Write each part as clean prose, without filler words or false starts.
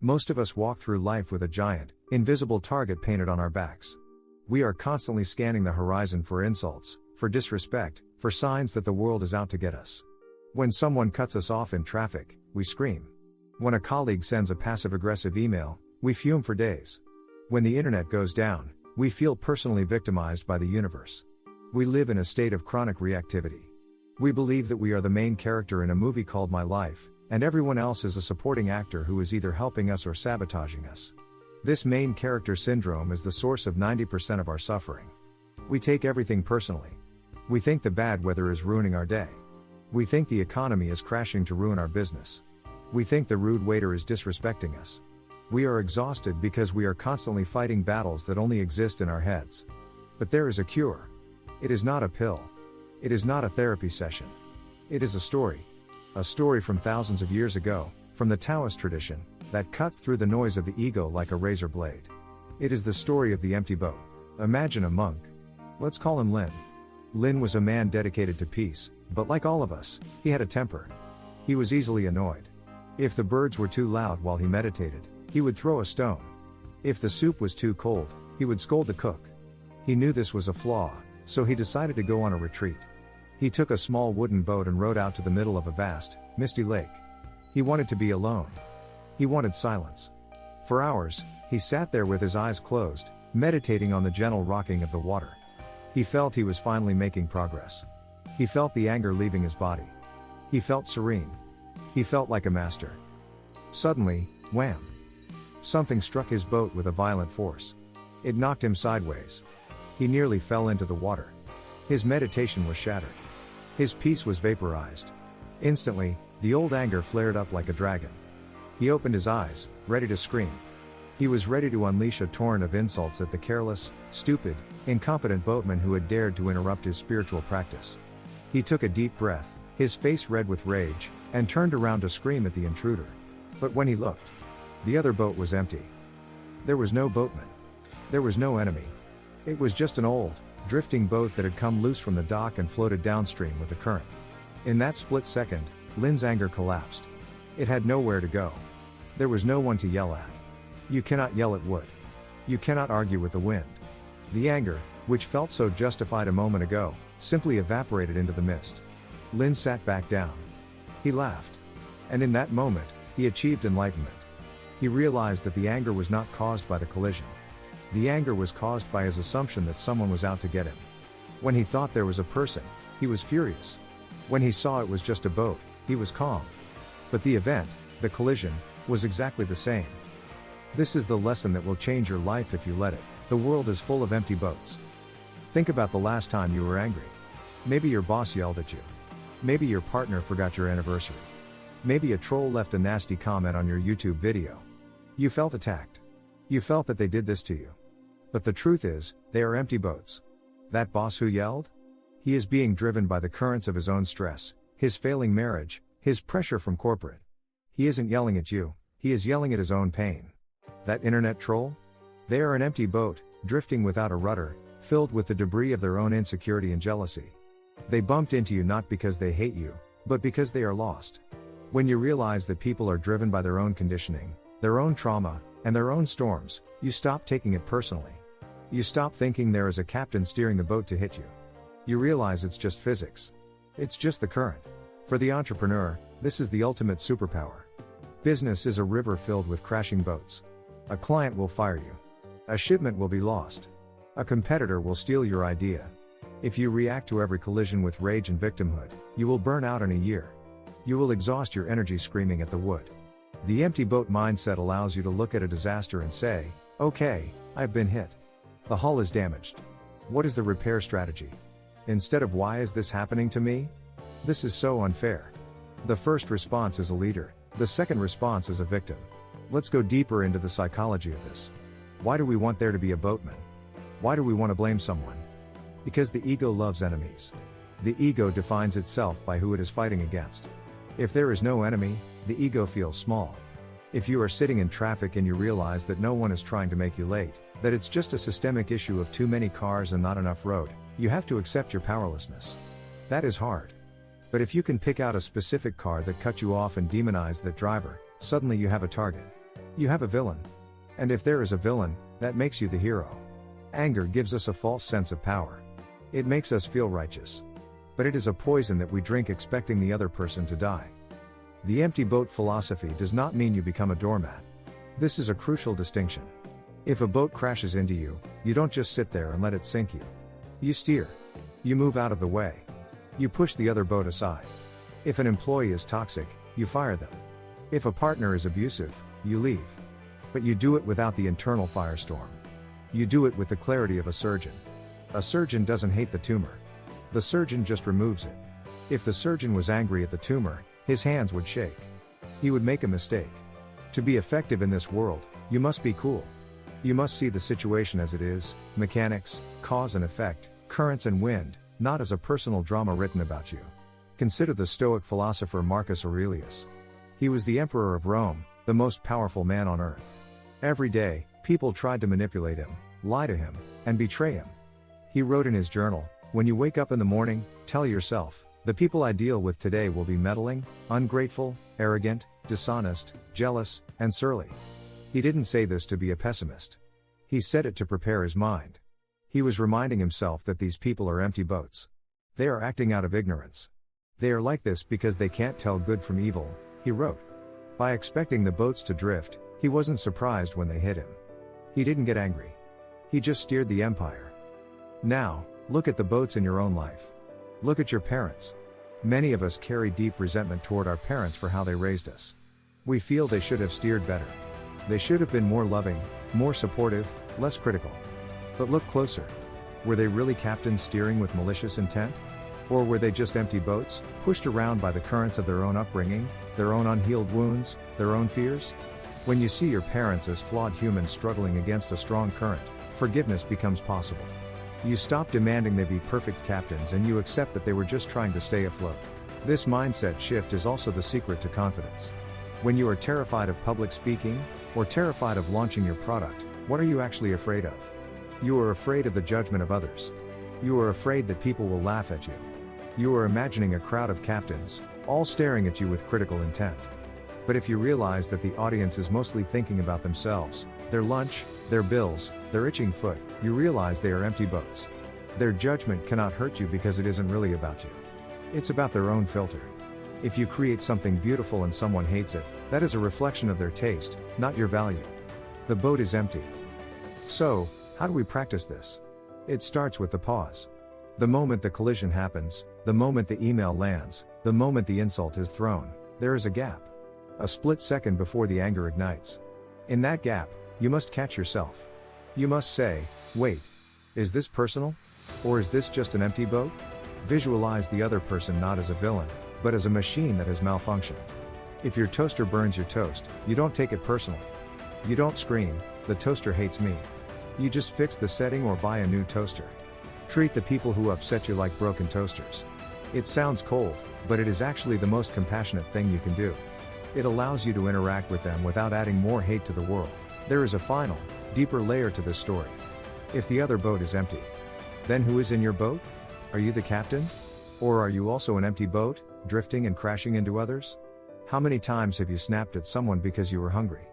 Most of us walk through life with a giant, invisible target painted on our backs. We are constantly scanning the horizon for insults, for disrespect, for signs that the world is out to get us. When someone cuts us off in traffic, we scream. When a colleague sends a passive-aggressive email, we fume for days. When the internet goes down, we feel personally victimized by the universe. We live in a state of chronic reactivity. We believe that we are the main character in a movie called My Life, and everyone else is a supporting actor who is either helping us or sabotaging us. This main character syndrome is the source of 90% of our suffering. We take everything personally. We think the bad weather is ruining our day. We think the economy is crashing to ruin our business. We think the rude waiter is disrespecting us. We are exhausted because we are constantly fighting battles that only exist in our heads. But there is a cure. It is not a pill. It is not a therapy session. It is a story. A story from thousands of years ago, from the Taoist tradition, that cuts through the noise of the ego like a razor blade. It is the story of the empty boat. Imagine a monk. Let's call him Lin. Lin was a man dedicated to peace, but like all of us, he had a temper. He was easily annoyed. If the birds were too loud while he meditated, he would throw a stone. If the soup was too cold, he would scold the cook. He knew this was a flaw, so he decided to go on a retreat. He took a small wooden boat and rowed out to the middle of a vast, misty lake. He wanted to be alone. He wanted silence. For hours, he sat there with his eyes closed, meditating on the gentle rocking of the water. He felt he was finally making progress. He felt the anger leaving his body. He felt serene. He felt like a master. Suddenly, wham! Something struck his boat with a violent force. It knocked him sideways. He nearly fell into the water. His meditation was shattered. His peace was vaporized. Instantly, the old anger flared up like a dragon. He opened his eyes, ready to scream. He was ready to unleash a torrent of insults at the careless, stupid, incompetent boatman who had dared to interrupt his spiritual practice. He took a deep breath, his face red with rage, and turned around to scream at the intruder. But when he looked, the other boat was empty. There was no boatman. There was no enemy. It was just an old, drifting boat that had come loose from the dock and floated downstream with the current. In that split second, Lin's anger collapsed. It had nowhere to go. There was no one to yell at. You cannot yell at wood. You cannot argue with the wind. The anger, which felt so justified a moment ago, simply evaporated into the mist. Lin sat back down. He laughed. And in that moment, he achieved enlightenment. He realized that the anger was not caused by the collision. The anger was caused by his assumption that someone was out to get him. When he thought there was a person, he was furious. When he saw it was just a boat, he was calm. But the event, the collision, was exactly the same. This is the lesson that will change your life if you let it. The world is full of empty boats. Think about the last time you were angry. Maybe your boss yelled at you. Maybe your partner forgot your anniversary. Maybe a troll left a nasty comment on your YouTube video. You felt attacked. You felt that they did this to you. But the truth is, they are empty boats. That boss who yelled? He is being driven by the currents of his own stress, his failing marriage, his pressure from corporate. He isn't yelling at you, he is yelling at his own pain. That internet troll? They are an empty boat, drifting without a rudder, filled with the debris of their own insecurity and jealousy. They bumped into you not because they hate you, but because they are lost. When you realize that people are driven by their own conditioning, their own trauma, and their own storms, you stop taking it personally. You stop thinking there is a captain steering the boat to hit you. You realize it's just physics. It's just the current. For the entrepreneur, this is the ultimate superpower. Business is a river filled with crashing boats. A client will fire you. A shipment will be lost. A competitor will steal your idea. If you react to every collision with rage and victimhood, you will burn out in a year. You will exhaust your energy screaming at the wood. The empty boat mindset allows you to look at a disaster and say, okay, I've been hit. The hull is damaged. What is the repair strategy? Instead of why is this happening to me? This is so unfair. The first response is a leader, the second response is a victim. Let's go deeper into the psychology of this. Why do we want there to be a boatman? Why do we want to blame someone? Because the ego loves enemies. The ego defines itself by who it is fighting against. If there is no enemy, the ego feels small. If you are sitting in traffic and you realize that no one is trying to make you late, that it's just a systemic issue of too many cars and not enough road, you have to accept your powerlessness. That is hard. But if you can pick out a specific car that cut you off and demonize that driver, suddenly you have a target. You have a villain. And if there is a villain, that makes you the hero. Anger gives us a false sense of power. It makes us feel righteous. But it is a poison that we drink expecting the other person to die. The empty boat philosophy does not mean you become a doormat. This is a crucial distinction. If a boat crashes into you, you don't just sit there and let it sink you. You steer. You move out of the way. You push the other boat aside. If an employee is toxic, you fire them. If a partner is abusive, you leave. But you do it without the internal firestorm. You do it with the clarity of a surgeon. A surgeon doesn't hate the tumor. The surgeon just removes it. If the surgeon was angry at the tumor, his hands would shake. He would make a mistake. To be effective in this world, you must be cool. You must see the situation as it is, mechanics, cause and effect, currents and wind, not as a personal drama written about you. Consider the Stoic philosopher Marcus Aurelius. He was the emperor of Rome, the most powerful man on earth. Every day, people tried to manipulate him, lie to him, and betray him. He wrote in his journal, "When you wake up in the morning, tell yourself, the people I deal with today will be meddling, ungrateful, arrogant, dishonest, jealous, and surly." He didn't say this to be a pessimist. He said it to prepare his mind. He was reminding himself that these people are empty boats. They are acting out of ignorance. They are like this because they can't tell good from evil, he wrote. By expecting the boats to drift, he wasn't surprised when they hit him. He didn't get angry. He just steered the empire. Now, look at the boats in your own life. Look at your parents. Many of us carry deep resentment toward our parents for how they raised us. We feel they should have steered better. They should have been more loving, more supportive, less critical. But look closer. Were they really captains steering with malicious intent? Or were they just empty boats, pushed around by the currents of their own upbringing, their own unhealed wounds, their own fears? When you see your parents as flawed humans struggling against a strong current, forgiveness becomes possible. You stop demanding they be perfect captains and you accept that they were just trying to stay afloat. This mindset shift is also the secret to confidence. When you are terrified of public speaking, or terrified of launching your product, what are you actually afraid of? You are afraid of the judgment of others. You are afraid that people will laugh at you. You are imagining a crowd of captains, all staring at you with critical intent. But if you realize that the audience is mostly thinking about themselves, their lunch, their bills, their itching foot, you realize they are empty boats. Their judgment cannot hurt you because it isn't really about you. It's about their own filter. If you create something beautiful and someone hates it, that is a reflection of their taste, not your value. The boat is empty. So, how do we practice this? It starts with the pause. The moment the collision happens, the moment the email lands, the moment the insult is thrown, there is a gap. A split second before the anger ignites. In that gap, you must catch yourself. You must say, wait, is this personal? Or is this just an empty boat? Visualize the other person not as a villain, but as a machine that has malfunctioned. If your toaster burns your toast, you don't take it personally. You don't scream, the toaster hates me. You just fix the setting or buy a new toaster. Treat the people who upset you like broken toasters. It sounds cold, but it is actually the most compassionate thing you can do. It allows you to interact with them without adding more hate to the world. There is a final, deeper layer to this story. If the other boat is empty, then who is in your boat? Are you the captain? Or are you also an empty boat, drifting and crashing into others? How many times have you snapped at someone because you were hungry?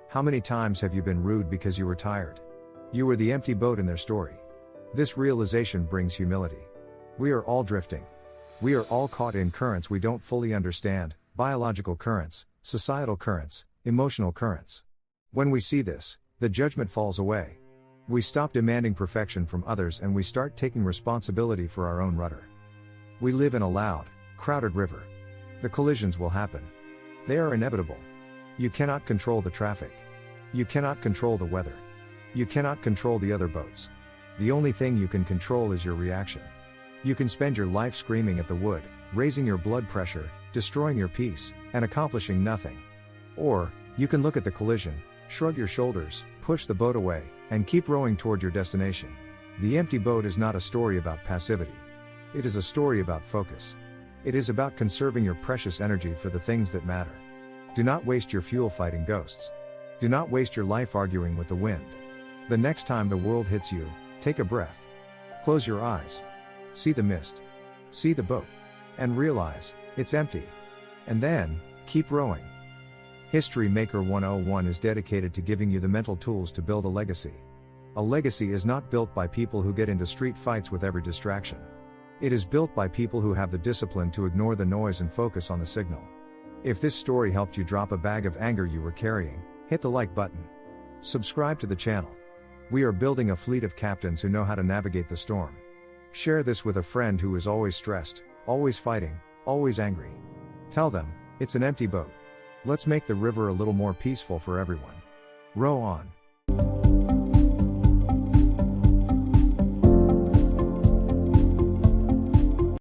How many times have you been rude because you were tired? You were the empty boat in their story. This realization brings humility. We are all drifting. We are all caught in currents we don't fully understand, biological currents, societal currents, emotional currents. When we see this, the judgment falls away. We stop demanding perfection from others and we start taking responsibility for our own rudder. We live in a loud, crowded river. The collisions will happen. They are inevitable. You cannot control the traffic. You cannot control the weather. You cannot control the other boats. The only thing you can control is your reaction. You can spend your life screaming at the wood, raising your blood pressure, destroying your peace, and accomplishing nothing. Or, you can look at the collision, shrug your shoulders, push the boat away, and keep rowing toward your destination. The empty boat is not a story about passivity. It is a story about focus. It is about conserving your precious energy for the things that matter. Do not waste your fuel fighting ghosts. Do not waste your life arguing with the wind. The next time the world hits you, take a breath. Close your eyes. See the mist. See the boat. And realize, it's empty. And then, keep rowing. History Maker 101 is dedicated to giving you the mental tools to build a legacy. A legacy is not built by people who get into street fights with every distraction. It is built by people who have the discipline to ignore the noise and focus on the signal. If this story helped you drop a bag of anger you were carrying, hit the like button. Subscribe to the channel. We are building a fleet of captains who know how to navigate the storm. Share this with a friend who is always stressed, always fighting, always angry. Tell them, it's an empty boat. Let's make the river a little more peaceful for everyone. Row on.